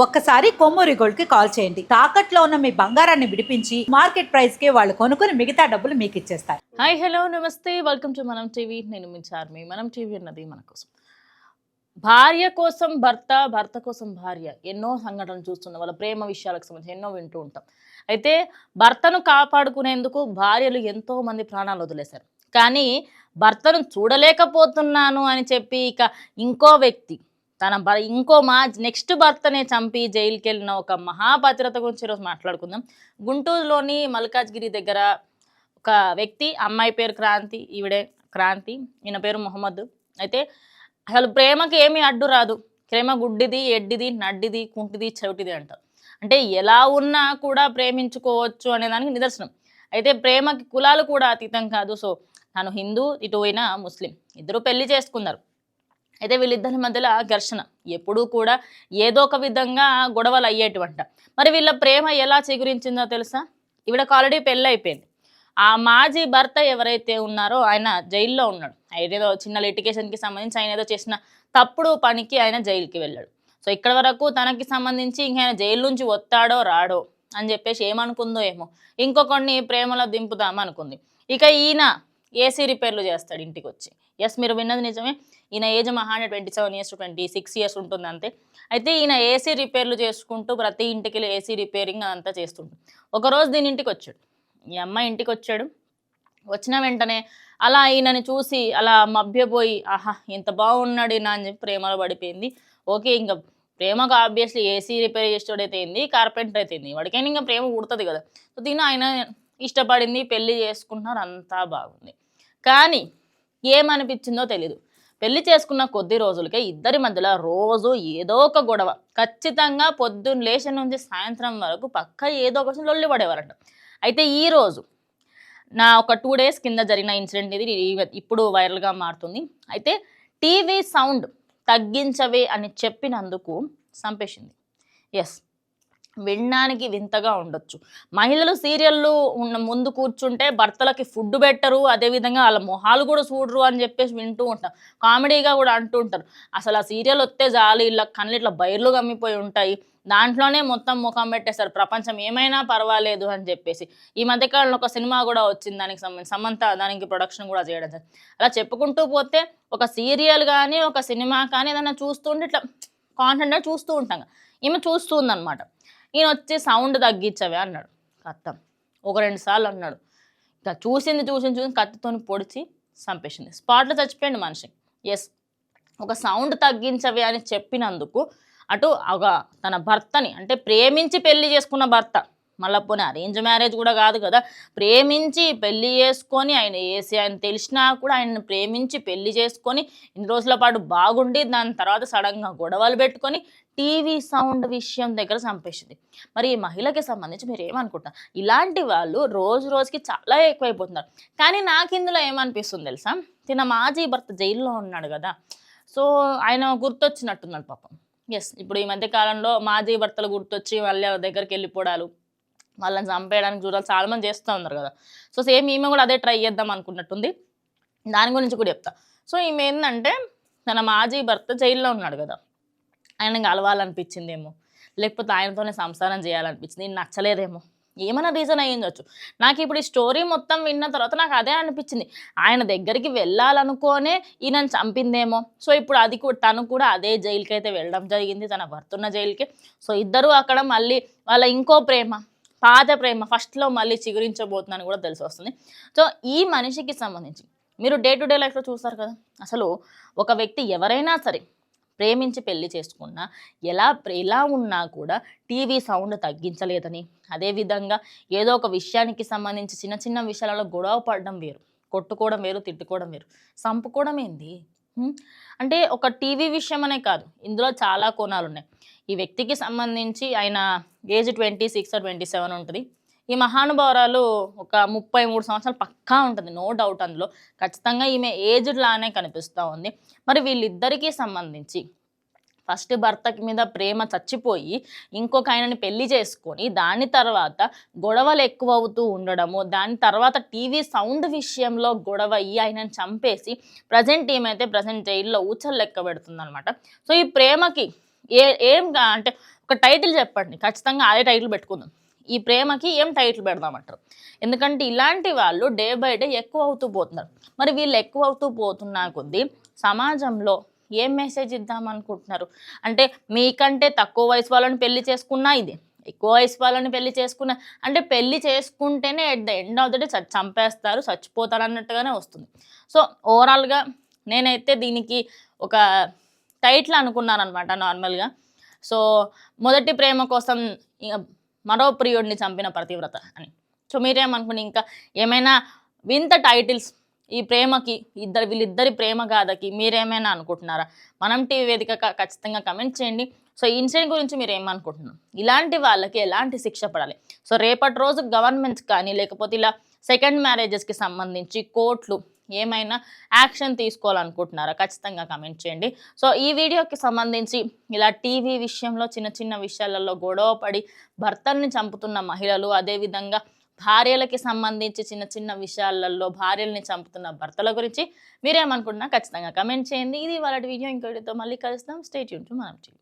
ఒక్కసారి కొమ్మూరి గోల్డ్ కి కాల్ చేయండి. తాకట్లో ఉన్న మీ బంగారాన్ని విడిపించి మార్కెట్ ప్రైస్ కి వాళ్ళు కొనుక్కుని మిగతా డబ్బులు మీకు ఇచ్చేస్తారు. హాయ్ హలో నమస్తే వెల్కమ్ టు మనం టీవీ. నేను మీ చార్మి. మనం టీవీ అన్నది మన కోసం. భార్య కోసం భర్త, భర్త కోసం భార్య, ఎన్నో సంఘటనలు చూస్తున్నాం. వాళ్ళ ప్రేమ విషయాలకు సంబంధించి ఎన్నో వింటూ ఉంటాం. అయితే భర్తను కాపాడుకునేందుకు భార్యలు ఎంతో మంది ప్రాణాలు వదిలేశారు. కానీ భర్తను చూడలేకపోతున్నాను అని చెప్పి ఇక ఇంకో వ్యక్తి ఇంకో నెక్స్ట్ భర్తనే చంపి జైలుకి వెళ్ళిన ఒక మహాపతిరత గురించి ఈరోజు మాట్లాడుకుందాం. గుంటూరులోని మల్కాజ్గిరి దగ్గర ఒక వ్యక్తి, అమ్మాయి పేరు క్రాంతి, ఈవిడే క్రాంతి, ఈయన పేరు మొహమ్మద్. అయితే అసలు ప్రేమకి ఏమీ అడ్డు రాదు. ప్రేమ గుడ్డిది, ఎడ్డిది, నడ్డిది, కుంటిది, చెవిటిది అంటారు. అంటే ఎలా ఉన్నా కూడా ప్రేమించుకోవచ్చు అనే దానికి నిదర్శనం. అయితే ప్రేమకి కులాలు కూడా అతీతం కాదు. సో తను హిందూ, ఇటు అయినా ముస్లిం, ఇద్దరు పెళ్లి చేసుకున్నారు. అయితే వీళ్ళిద్దరి మధ్యలో ఘర్షణ ఎప్పుడూ కూడా ఏదో ఒక విధంగా గొడవలు అయ్యేటివంట. మరి వీళ్ళ ప్రేమ ఎలా చిగురించిందో తెలుసా? ఈవిడకు ఆల్రెడీ పెళ్ళి అయిపోయింది. ఆ మాజీ భర్త ఎవరైతే ఉన్నారో ఆయన జైల్లో ఉన్నాడు. ఏదో చిన్న లిటిగేషన్కి సంబంధించి ఆయన ఏదో చేసిన తప్పుడు పనికి ఆయన జైలుకి వెళ్ళాడు. సో ఇక్కడ వరకు తనకి సంబంధించి ఇంక జైలు నుంచి వస్తాడో రాడో అని చెప్పేసి ఏమనుకుందో ఏమో, ఇంకొకరిని ప్రేమలో దింపుదామనుకుంది. ఇక ఈయన ఏసీ రిపేర్లు చేస్తాడు ఇంటికి వచ్చి. ఎస్, మీరు విన్నది నిజమే. ఈయన ఏజ్ మహా 27 years to 26 years ఉంటుంది అంతే. అయితే ఈయన ఏసీ రిపేర్లు చేసుకుంటూ ప్రతి ఇంటికి ఏసీ రిపేరింగ్ అంతా చేస్తుంటాడు. ఒకరోజు దీని ఇంటికి వచ్చాడు, ఈ అమ్మాయి ఇంటికి వచ్చాడు. వచ్చిన వెంటనే అలా ఈయనని చూసి అలా మభ్యపోయి, ఆహా ఇంత బాగున్నాడు ఈయన అని చెప్పి ప్రేమలో పడిపోయింది. ఓకే, ఇంకా ప్రేమకు ఆబ్వియస్లీ ఏసీ రిపేర్ చేసేటోడైతే ఏంది, కార్పెంటర్ అయితే ఏంది, వాడికైనా ఇంకా ప్రేమ పుడుతుంది కదా. సో దీన్ని ఆయన ఇష్టపడింది, పెళ్లి చేసుకుంటున్నారు, అంతా బాగుంది. కానీ ఏమనిపించిందో తెలీదు. పెళ్లి చేసుకున్న కొద్ది రోజులకే ఇద్దరి మధ్యలో రోజు ఏదో ఒక గొడవ. ఖచ్చితంగా పొద్దున్న లేచి నుంచి సాయంత్రం వరకు పక్క ఏదో ఒక లొల్లి పడేవారంట. అయితే ఈరోజు ఒక 2 days కింద జరిగిన ఇన్సిడెంట్ ఇది ఇప్పుడు వైరల్గా మారుతుంది. అయితే టీవీ సౌండ్ తగ్గించవే అని చెప్పినందుకు చంపేసింది. ఎస్, వినడానికి వింతగా ఉండొచ్చు. మహిళలు సీరియళ్ళు ముందు కూర్చుంటే భర్తలకి ఫుడ్ పెట్టరు, అదేవిధంగా వాళ్ళ మొహాలు కూడా చూడరు అని చెప్పేసి వింటూ ఉంటాం. కామెడీగా కూడా అంటూ ఉంటారు. అసలు ఆ సీరియల్ వస్తే చాలు ఇలా కళ్ళు ఇట్లా బయర్లు కమ్మిపోయి ఉంటాయి, దాంట్లోనే మొత్తం ముఖం పెట్టేస్తారు, ప్రపంచం ఏమైనా పర్వాలేదు అని చెప్పేసి. ఈ మధ్యకాలంలో ఒక సినిమా కూడా వచ్చింది, దానికి సంబంధించి సమంత దానికి ప్రొడక్షన్ కూడా చేయడం సార్. అలా చెప్పుకుంటూ పోతే ఒక సీరియల్ కానీ ఒక సినిమా కానీ ఏదైనా చూస్తుంటే ఇట్లా కాన్సెంట్గా చూస్తూ ఉంటాం. ఈమె చూస్తుందన్నమాట. ఈయన వచ్చి సౌండ్ తగ్గించవే అన్నాడు. కత్తం ఒక 2 సార్లు అన్నాడు. ఇంకా చూసి కత్తితో పొడిచి చంపేసింది. స్పాట్లో చచ్చిపోయింది మనిషి. ఎస్, ఒక సౌండ్ తగ్గించవే అని చెప్పినందుకు అటు తన భర్తని, అంటే ప్రేమించి పెళ్లి చేసుకున్న భర్త, మళ్ళీ పోనీ అరేంజ్ మ్యారేజ్ కూడా కాదు కదా, ప్రేమించి పెళ్లి చేసుకొని ఆయన ఆయన తెలిసినా కూడా ఆయన్ని ప్రేమించి పెళ్లి చేసుకొని ఇన్ని రోజుల పాటు బాగుండి దాని తర్వాత సడన్గా గొడవలు పెట్టుకొని టీవీ సౌండ్ విషయం దగ్గర చంపేసింది. మరి ఈ మహిళకి సంబంధించి మీరు ఏమనుకుంటారు? ఇలాంటి వాళ్ళు రోజు రోజుకి చాలా ఎక్కువైపోతున్నారు. కానీ నాకు ఇందులో ఏమనిపిస్తుంది తెలుసా, తిన మాజీ భర్త జైల్లో ఉన్నాడు కదా, సో ఆయన గుర్తొచ్చినట్టున్నాడు పాపం. ఎస్, ఇప్పుడు ఈ మధ్య కాలంలో మాజీ భర్తలు గుర్తొచ్చి వాళ్ళ దగ్గరికి వెళ్ళిపోవడాలు, వాళ్ళని చంపేయడానికి చూడాలి చాలామంది చేస్తూ ఉన్నారు కదా. సో సేమ్ ఈమె కూడా అదే ట్రై చేద్దాం అనుకున్నట్టుంది. దాని గురించి కూడా చెప్తా. సో ఈమె ఏంటంటే తన మాజీ భర్త జైల్లో ఉన్నాడు కదా, ఆయన కలవాలనిపించిందేమో, లేకపోతే ఆయనతోనే సంసారం చేయాలనిపించింది, నచ్చలేదేమో, ఏమైనా రీజన్ అయ్యిందొచ్చు. నాకు ఇప్పుడు ఈ స్టోరీ మొత్తం విన్న తర్వాత నాకు అదే అనిపించింది, ఆయన దగ్గరికి వెళ్ళాలనుకోనే ఈయనను చంపిందేమో. సో ఇప్పుడు అది కూడా తను కూడా అదే జైలుకి అయితే వెళ్ళడం జరిగింది, తన భర్త ఉన్న జైలుకి. సో ఇద్దరు అక్కడ మళ్ళీ వాళ్ళ ఇంకో ప్రేమ, పాత ప్రేమ ఫస్ట్లో మళ్ళీ చిగురించబోతుందని కూడా తెలిసి వస్తుంది. సో ఈ మనిషికి సంబంధించి మీరు డే టు డే లైఫ్లో చూస్తారు కదా, అసలు ఒక వ్యక్తి ఎవరైనా సరే ప్రేమించి పెళ్లి చేసుకున్నా ఎలా ఉన్నా కూడా టీవీ సౌండ్ తగ్గించలేదని, అదేవిధంగా ఏదో ఒక విషయానికి సంబంధించి చిన్న చిన్న విషయాలలో గొడవ పడడం వేరు, కొట్టుకోవడం వేరు, తిట్టుకోవడం వేరు, చంపుకోవడం ఏంది. అంటే ఒక టీవీ విషయం అనే కాదు, ఇందులో చాలా కోణాలు ఉన్నాయి. ఈ వ్యక్తికి సంబంధించి ఆయన ఏజ్ 26 or 27 ఉంటుంది. ఈ మహానుభావురాలు ఒక 33 సంవత్సరాలు పక్కా ఉంటుంది, నో డౌట్. అందులో ఖచ్చితంగా ఈమె ఏజ్డ్ లానే కనిపిస్తూ ఉంది. మరి వీళ్ళిద్దరికీ సంబంధించి ఫస్ట్ భర్తకి మీద ప్రేమ చచ్చిపోయి ఇంకొక ఆయనని పెళ్లి చేసుకొని దాని తర్వాత గొడవలు ఎక్కువ అవుతూ ఉండడము, దాని తర్వాత టీవీ సౌండ్ విషయంలో గొడవ అయ్యి ఆయనని చంపేసి ప్రజెంట్ జైల్లో ఊచలు లెక్క పెడుతుంది అనమాట. సో ఈ ప్రేమకి ఏం అంటే ఒక టైటిల్ చెప్పండి, ఖచ్చితంగా అదే టైటిల్ పెట్టుకుందాం. ఈ ప్రేమకి ఏం టైటిల్ పెడదామంటారు? ఎందుకంటే ఇలాంటి వాళ్ళు డే బై డే ఎక్కువ అవుతూ పోతున్నారు. మరి వీళ్ళు ఎక్కువ అవుతూ పోతున్నా కొద్దీ సమాజంలో ఏం మెసేజ్ ఇద్దాం అనుకుంటున్నారు? అంటే మీకంటే తక్కువ వయసు వాళ్ళని పెళ్లి చేసుకున్నా ఇదే, ఎక్కువ వయసు వాళ్ళని పెళ్లి చేసుకున్న అంటే పెళ్లి చేసుకుంటేనే at the end of the day చంపేస్తారు, చచ్చిపోతారు అన్నట్టుగానే వస్తుంది. సో ఓవరాల్గా నేనైతే దీనికి ఒక టైటిల్ అనుకున్నానమాట నార్మల్గా. సో మొదటి ప్రేమ కోసం ఇక మరో ప్రియుడిని చంపిన పతివ్రత అని. సో మీరేమనుకుని ఇంకా ఏమైనా వింత టైటిల్స్ ఈ ప్రేమకి వీళ్ళిద్దరి ప్రేమ గాథకి మీరేమైనా అనుకుంటున్నారా? మనం టీవీ వేదిక ఖచ్చితంగా కమెంట్ చేయండి. సో ఈ ఇన్సిడెంట్ గురించి మీరు ఏమనుకుంటున్నారు? ఇలాంటి వాళ్ళకి ఎలాంటి శిక్ష పడాలి? సో రేపటి రోజు గవర్నమెంట్స్ కానీ లేకపోతే ఇలా సెకండ్ మ్యారేజెస్కి సంబంధించి కోర్టులు ఏమైనా యాక్షన్ తీసుకోవాలనుకుంటున్నారా? ఖచ్చితంగా కమెంట్ చేయండి. సో ఈ వీడియోకి సంబంధించి ఇలా టీవీ విషయంలో చిన్న చిన్న విషయాలలో గొడవ పడి భర్తల్ని చంపుతున్న మహిళలు, అదేవిధంగా భార్యలకి సంబంధించి చిన్న చిన్న విషయాలలో భార్యల్ని చంపుతున్న భర్తల గురించి మీరేమనుకుంటున్నా ఖచ్చితంగా కమెంట్ చేయండి. ఇది వాళ్ళ వీడియో. ఇంకో వీడియోతో మళ్ళీ కలుస్తాం. స్టే ట్యూన్ టు మనం టీవీ.